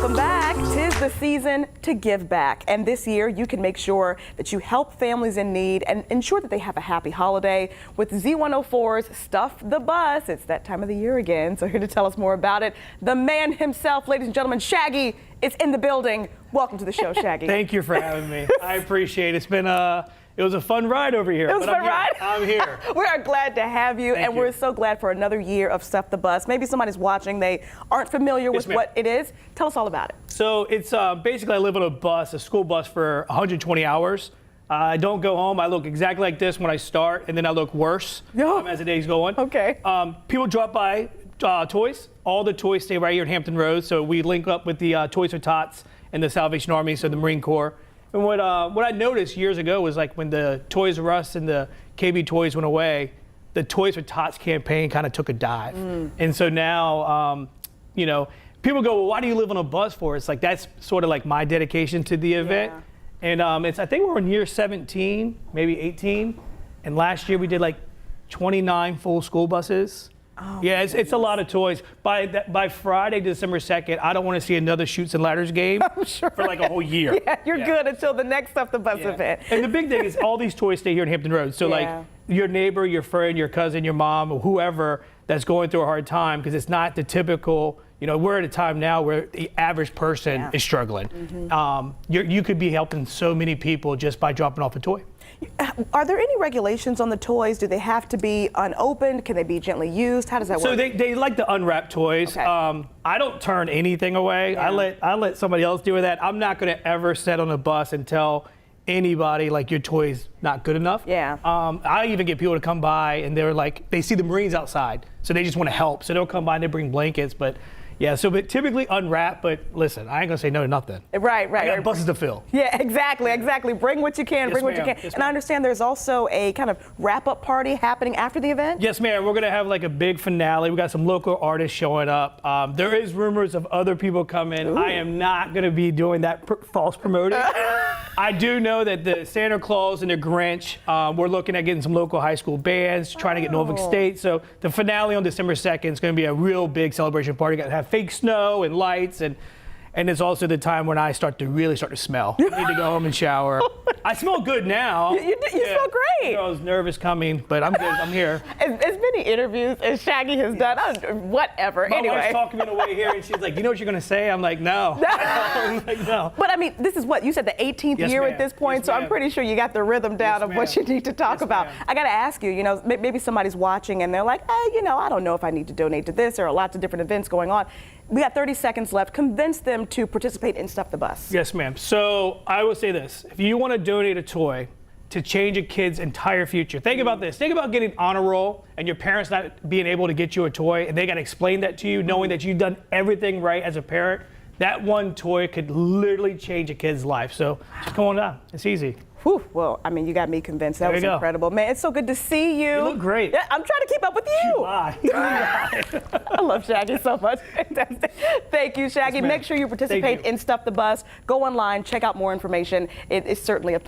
Welcome back. 'Tis the season to give back. And this year, you can make sure that you help families in need and ensure that they have a happy holiday with Z104's Stuff the Bus. It's that time of the year again. So here to tell us more about it, the man himself, ladies and gentlemen, Shaggy is in the building. Welcome to the show, Shaggy. Thank you for having me. I appreciate it. It was a fun ride over here. It was a fun ride? I'm here. We are glad to have you, and we're so glad for another year of Stuff the Bus. Maybe somebody's watching, they aren't familiar with what it is. Tell us all about it. So it's basically I live on a bus, a school bus for 120 hours. I don't go home. I look exactly like this when I start, and then I look worse as the days go on. Okay. People drop by toys. All the toys stay right here in Hampton Roads, so we link up with the Toys for Tots and the Salvation Army, so the Marine Corps. And what I noticed years ago was like when the Toys R Us and the KB Toys went away, the Toys for Tots campaign kind of took a dive. And so now, you know, people go, well, why do you live on a bus for? It's like that's sort of like my dedication to the event. And I think we're in year 17, maybe 18. And last year we did like 29 full school buses. Oh, yeah, it's a lot of toys. By Friday, December 2nd, I don't want to see another Chutes and Ladders game for like a whole year. Yeah, you're good until the next Stuff the Bus event. And the big thing is all these toys stay here in Hampton Roads. So like your neighbor, your friend, your cousin, your mom, or whoever that's going through a hard time, because it's not the typical, you know, we're at a time now where the average person is struggling. You could be helping so many people just by dropping off a toy. Are there any regulations on the toys? Do they have to be unopened? Can they be gently used? How does that work? So they like to unwrap toys. Okay. I don't turn anything away. I let somebody else do that. I'm not going to ever sit on a bus and tell anybody like your toy's not good enough. Yeah. I even get people to come by and they're like, they see the Marines outside, so they just want to help. So they'll come by and they bring blankets, but but typically unwrap, but listen, I ain't gonna say no to nothing. Right. I got buses to fill. Yeah, exactly. Bring what you can, bring what you can. And I understand there's also a kind of wrap-up party happening after the event? Yes, ma'am. We're gonna have like a big finale. We got some local artists showing up. There is rumors of other people coming. Ooh. I am not gonna be doing that false promoting. I do know that the Santa Claus and the Grinch, we're looking at getting some local high school bands, trying to get Norfolk State. So the finale on December 2nd is gonna be a real big celebration party. Gonna have fake snow and lights, and it's also the time when I really start to smell. I need to go home and shower. I smell good now. You smell great. I was nervous coming, but I'm good. I'm here. As many interviews as Shaggy has done, whatever. My wife's talking me on the way here, and she's like, "You know what you're gonna say?" I'm like, "No." I'm like, no. But I mean, this is what you said, the 18th year at this point, so I'm pretty sure you got the rhythm down of what you need to talk about. I got to ask you, you know, maybe somebody's watching and they're like, hey, you know, I don't know if I need to donate to this, or lots of different events going on. We got 30 seconds left. Convince them to participate in Stuff the Bus. Yes, ma'am. So I will say this: if you want to donate a toy to change a kid's entire future, think about this. Think about getting honor roll and your parents not being able to get you a toy, and they got to explain that to you, knowing that you've done everything right as a parent. That one toy could literally change a kid's life. So just come on down. It's easy. Whew, well, I mean, you got me convinced. That was incredible. Man, it's so good to see you. You look great. Yeah, I'm trying to keep up with you. I love Shaggy so much. Fantastic. Thank you, Shaggy. Yes, make sure you participate in Stuff the Bus. Go online, check out more information. It is certainly a